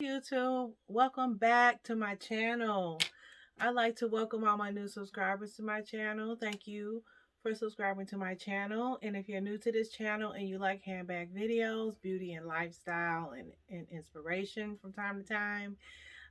YouTube, welcome back to my channel. I'd like to welcome all my new subscribers to my channel. Thank you for subscribing to my channel. And if you're new to this channel and you like handbag videos, beauty and lifestyle and inspiration from time to time,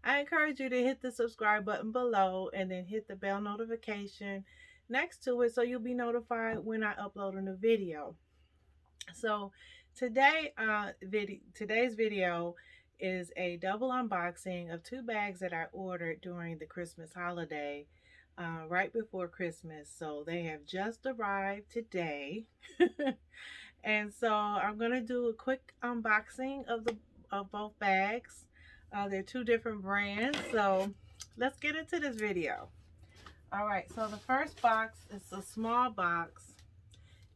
I encourage you to hit the subscribe button below and then hit the bell notification next to it so you'll be notified when I upload a new video. So today's video is a double unboxing of two bags that I ordered during the Christmas holiday, right before Christmas. So they have just arrived today. And so I'm gonna do a quick unboxing of both bags. They're two different brands, so let's get into this video. All right, so the first box is a small box,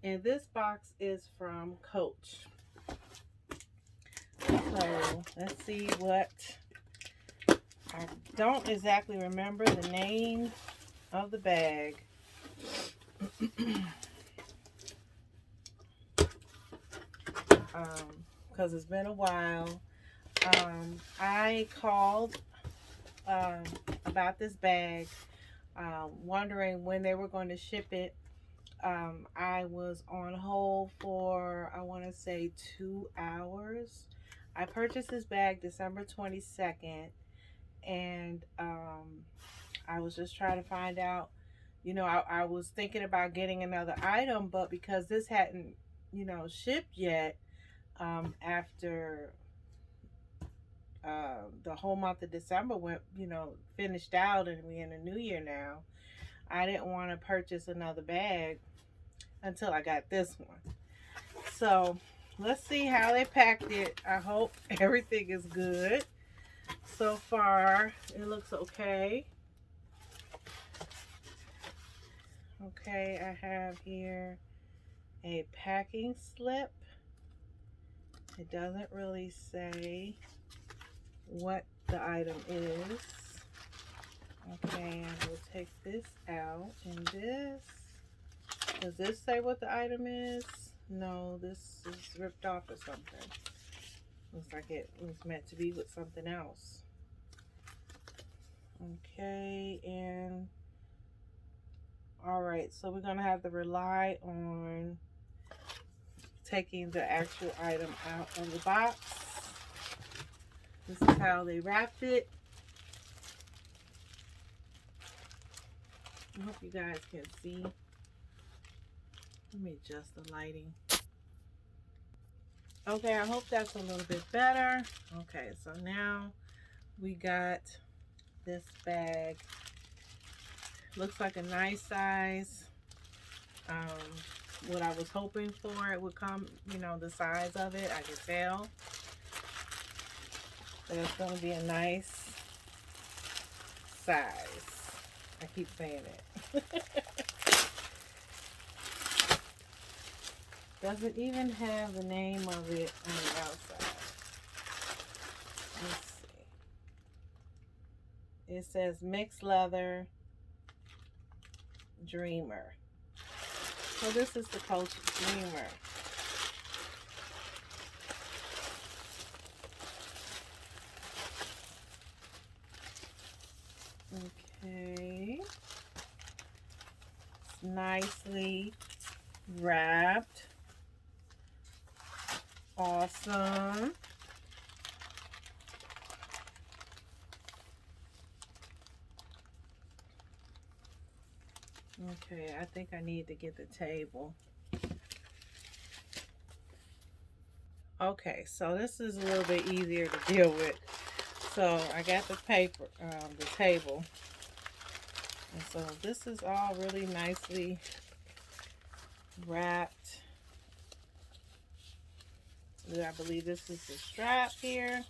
and this box is from Coach. So let's see what, I don't exactly remember the name of the bag. Because it's been a while. I called about this bag, wondering when they were going to ship it. I was on hold for, I want to say, 2 hours. I purchased this bag December 22nd, and I was just trying to find out, I was thinking about getting another item, but because this hadn't, shipped yet, after the whole month of December went, finished out, and we're in the new year now, I didn't want to purchase another bag until I got this one. So let's see how they packed it. I hope everything is good. So far, it looks okay. Okay, I have here a packing slip. It doesn't really say what the item is. Okay, I will take this out, and does this say what the item is? No, this is ripped off or something. Looks like it was meant to be with something else. Okay, and all right, so we're gonna have to rely on taking the actual item out of the box. This is how they wrapped it. I hope you guys can see. Let me adjust the lighting. Okay, I hope that's a little bit better. Okay, so now we got this bag. Looks like a nice size. What I was hoping for, it would come, the size of it, I could tell. But it's going to be a nice size. I keep saying it. Doesn't even have the name of it on the outside. Let's see. It says mixed leather Dreamer. So this is the Coach Dreamer. Okay. It's nicely wrapped. Awesome. Okay, I think I need to get the table. Okay, so this is a little bit easier to deal with. So I got the paper, the table. And so this is all really nicely wrapped. I believe this is the strap here.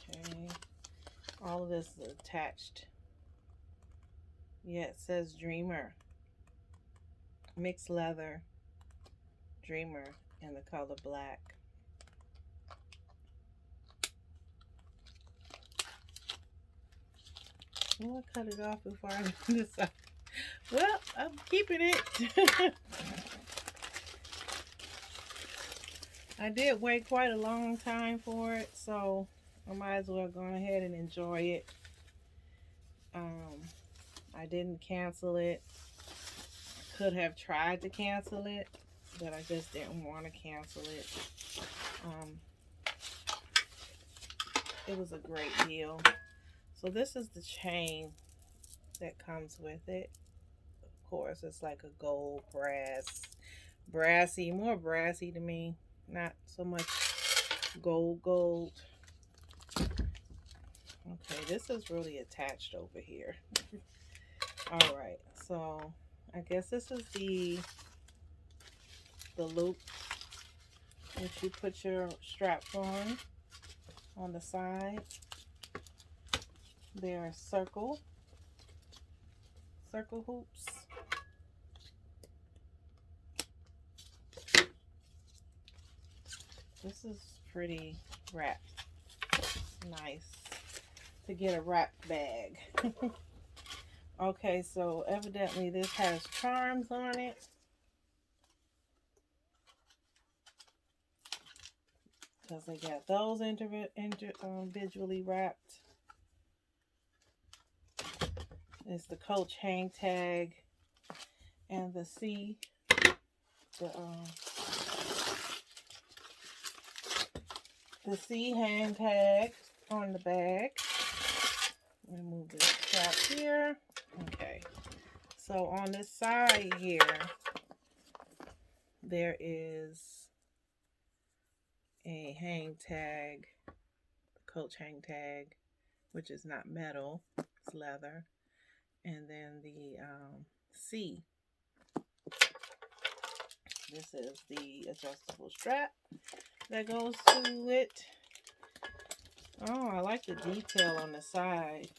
Okay. All of this is attached. Yeah, it says Dreamer. Mixed leather Dreamer in the color black. Well, I cut it off before I decide. Well, I'm keeping it. I did wait quite a long time for it, so I might as well go ahead and enjoy it. I didn't cancel it. I could have tried to cancel it, but I just didn't want to cancel it. It was a great deal. So this is the chain that comes with it. Of course, it's like a gold brassy, more brassy to me. Not so much gold. Okay, this is really attached over here. All right, so I guess this is the loop that you put your straps on the side. They are circle hoops. This is pretty wrapped. Nice to get a wrapped bag. Okay, so evidently this has charms on it. Because they got those individually wrapped. It's the Coach hang tag and the C, the C hang tag on the bag. Remove this strap here. Okay, so on this side here, there is a hang tag, the Coach hang tag, which is not metal, it's leather. And then the C. This is the adjustable strap that goes to it. Oh, I like the detail on the side.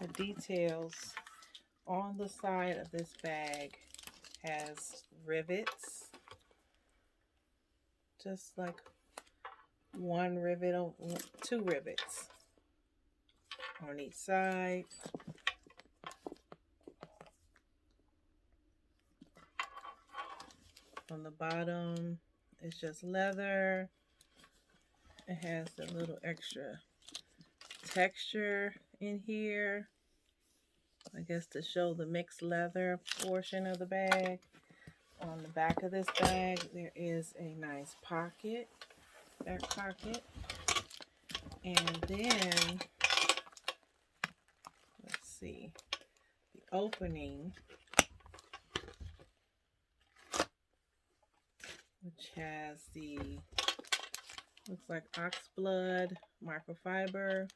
The details on the side of this bag has rivets. Just like one rivet, two rivets on each side. On the bottom, it's just leather. It has a little extra texture in here, I guess to show the mixed leather portion of the bag. On the back of this bag, there is a nice pocket, back pocket. And then, let's see, the opening, which has the, looks like ox blood, microfiber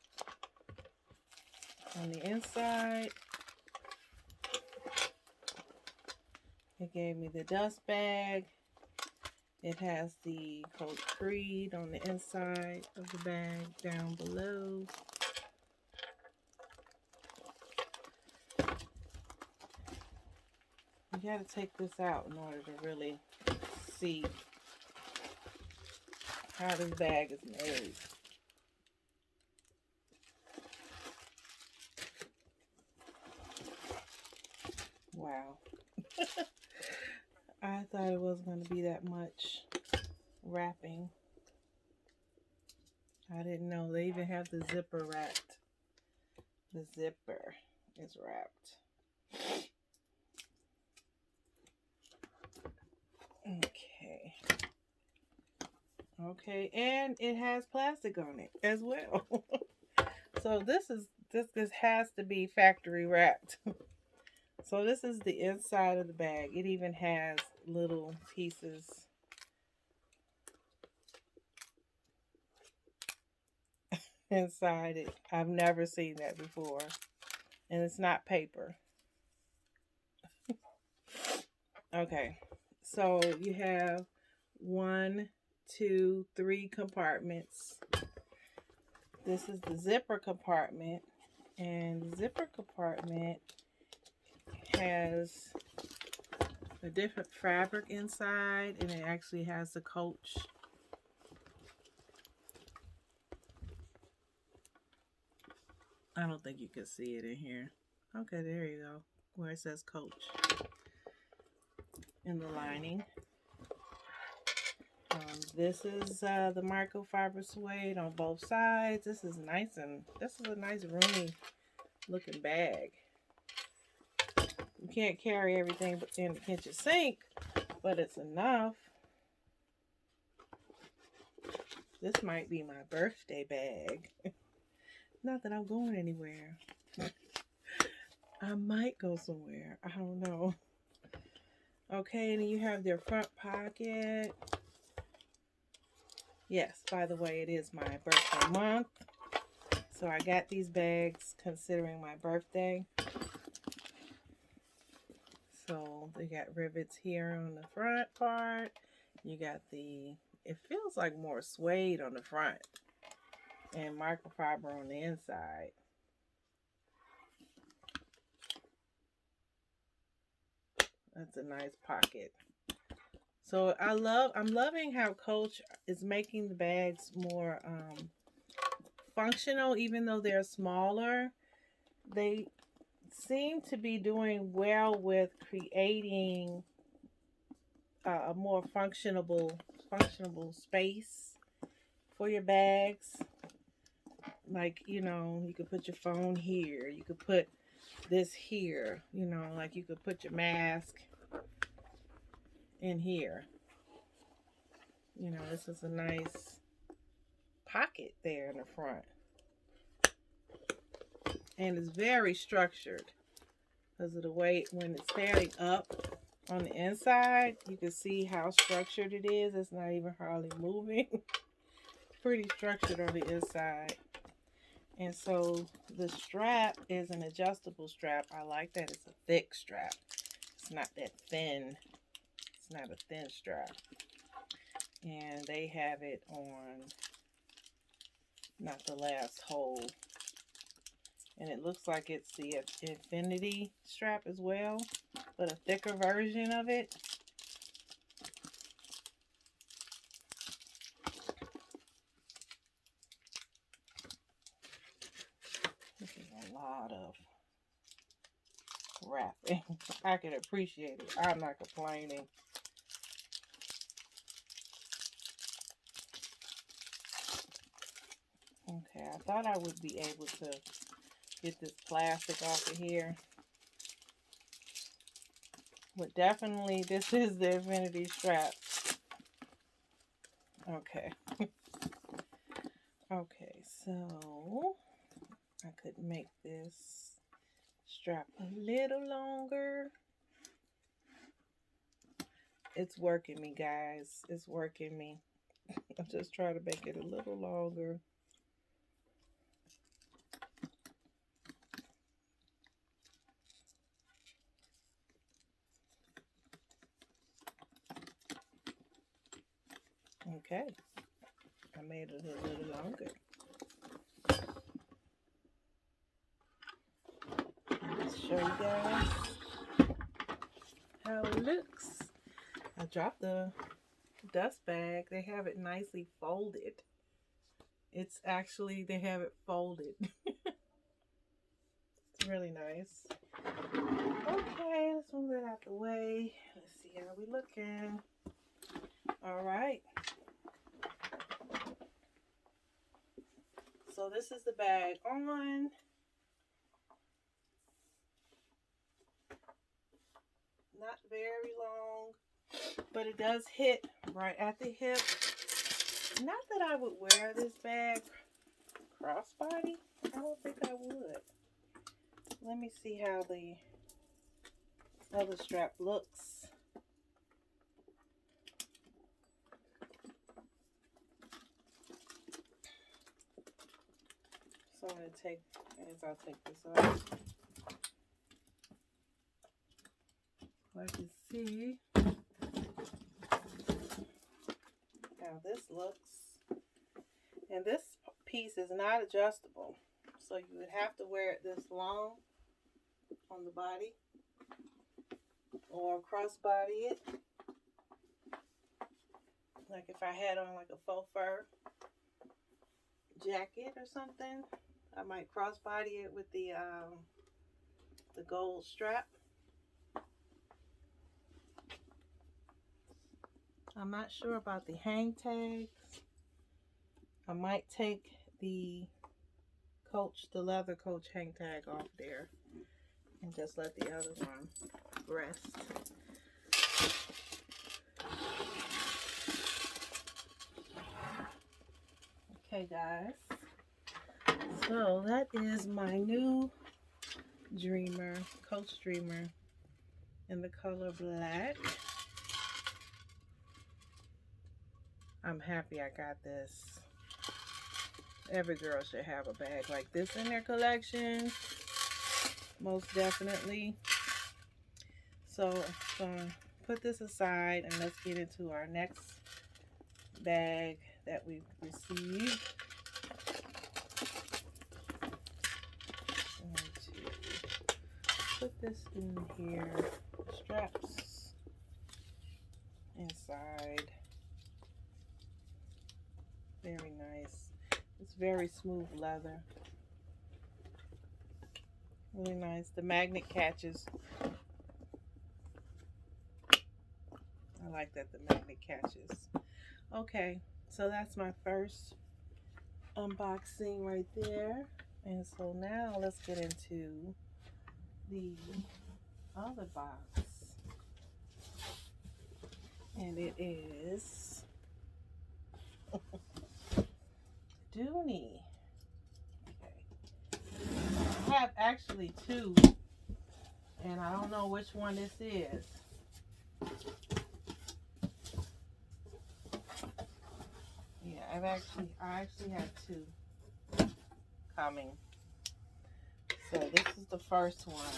on the inside. It gave me the dust bag. It has the Coach Creed on the inside of the bag down below. You gotta take this out in order to really see how this bag is made. Wow. I thought it wasn't going to be that much wrapping. I didn't know they even have the zipper wrapped. The zipper is wrapped. Okay. Okay, and it has plastic on it as well. So this has to be factory wrapped. So this is the inside of the bag. It even has little pieces inside it. I've never seen that before. And it's not paper. Okay. So you have 1, 2, 3 compartments. This is the zipper compartment. And the zipper compartment has a different fabric inside, and it actually has the Coach. I don't think you can see it in here. Okay, there you go. Where it says Coach in the lining. This is the microfiber suede on both sides. This is nice, and this is a nice roomy looking bag. You can't carry everything in the kitchen sink, but it's enough. This might be my birthday bag. Not that I'm going anywhere. I might go somewhere. I don't know. Okay, and then you have their front pocket. Yes, by the way, it is my birthday month. So I got these bags considering my birthday. So they got rivets here on the front part. You got it feels like more suede on the front and microfiber on the inside. That's a nice pocket. So I'm loving how Coach is making the bags more functional, even though they're smaller. They seem to be doing well with creating a more functional space for your bags. Like, you know, you could put your phone here. You could put this here. You know, like you could put your mask in here. You know, this is a nice pocket there in the front. And it's very structured because of the way when it's standing up on the inside, you can see how structured it is. It's not even hardly moving. Pretty structured on the inside. And so the strap is an adjustable strap. I like that it's a thick strap. It's not that thin. It's not a thin strap. And they have it on, not the last hole. And it looks like it's the infinity strap as well, but a thicker version of it. This is a lot of wrapping. I can appreciate it. I'm not complaining. Okay, I thought I would be able to get this plastic off of here. But definitely this is the infinity strap. Okay. Okay, so I could make this strap a little longer. It's working me, guys. It's working me. I'm just trying to make it a little longer. Okay, I made it a little longer. Let's show you guys how it looks. I dropped the dust bag. They have it nicely folded. It's actually, they have it folded. It's really nice. Okay, let's move that out the way. Let's see how we looking. All right. So this is the bag on. Not very long, but it does hit right at the hip. Not that I would wear this bag crossbody. I don't think I would. Let me see how the other strap looks. So I'm going to take, I'll take this off. Like you see how this looks. And this piece is not adjustable. So you would have to wear it this long on the body. or crossbody it. Like if I had on like a faux fur jacket or something, I might crossbody it with the gold strap. I'm not sure about the hang tags. I might take the leather Coach hang tag off there and just let the other one rest. Okay, guys. So that is my new Dreamer, Coach Dreamer in the color black. I'm happy I got this. Every girl should have a bag like this in their collection. Most definitely. So I'm going to put this aside and let's get into our next bag that we've received. I'm going to put this in here. Straps inside. Very nice. It's very smooth leather. Really nice. The magnet catches. I like that the magnet catches. Okay, so that's my first unboxing right there. And so now let's get into the other box. And it is Dooney. Okay. I have actually two, and I don't know which one this is. Yeah, I actually have two coming. So this is the first one.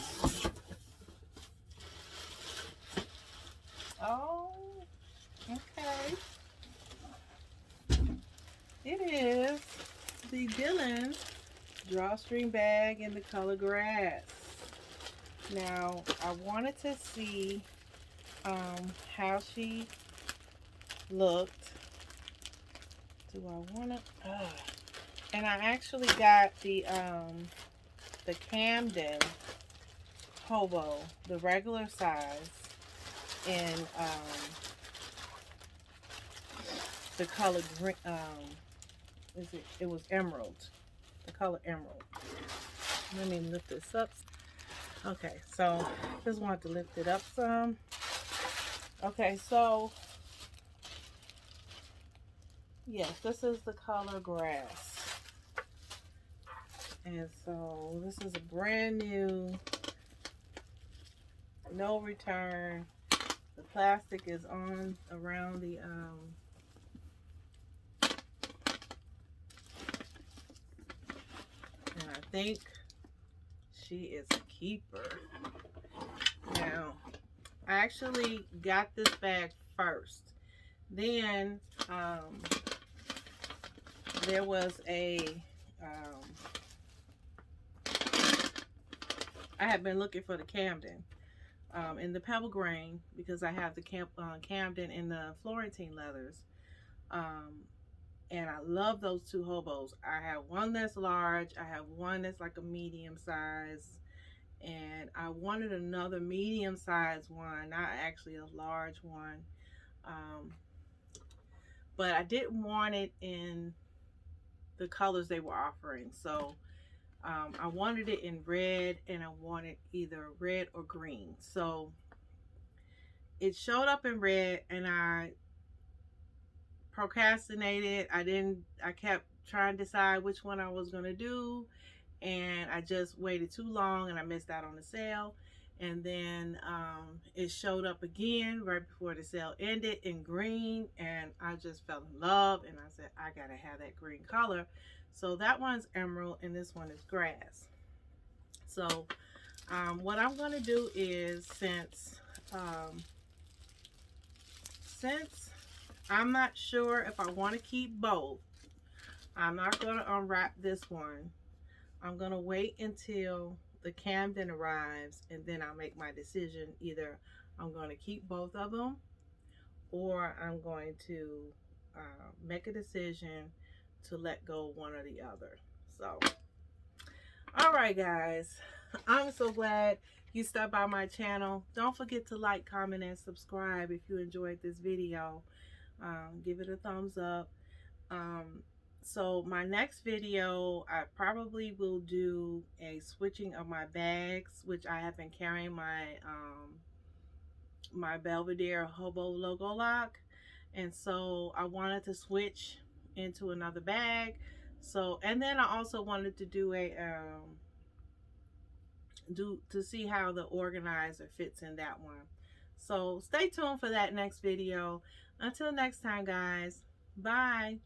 Oh, okay. It is the Dylan drawstring bag in the color grass. Now, I wanted to see how she looked. Do I want to? And I actually got the Camden hobo, the regular size, in the color green. It was emerald, the color emerald. Let me lift this up. Okay, so just wanted to lift it up some. Okay, so yes, this is the color grass. And so this is a brand new, no return. The plastic is on around the and I think she is a keeper. Now, I actually got this bag first. Then there was a I had been looking for the Camden in the pebble grain because I have the Camden in the Florentine leathers. And I love those two hobos. I have one that's large. I have one that's like a medium size. And I wanted another medium size one, not actually a large one. But I didn't want it in the colors they were offering. So I wanted it in red, and I wanted either red or green. So it showed up in red, and I procrastinated. I kept trying to decide which one I was going to do, and I just waited too long, and I missed out on the sale. And then it showed up again right before the sale ended in green, and I just fell in love, and I said, I gotta have that green color. So that one's emerald, and this one is grass. So what I'm gonna do is, since I'm not sure if I want to keep both, I'm not going to unwrap this one. I'm going to wait until the Camden arrives, and then I'll make my decision. Either I'm going to keep both of them, or I'm going to make a decision to let go one or the other. So, all right, guys. I'm so glad you stopped by my channel. Don't forget to like, comment, and subscribe if you enjoyed this video. Give it a thumbs up. Um, so my next video, I probably will do a switching of my bags, which I have been carrying my Belvedere Hobo logo lock, and so I wanted to switch into another bag. So, and then I also wanted to do a to see how the organizer fits in that one. So stay tuned for that next video. Until next time, guys. Bye.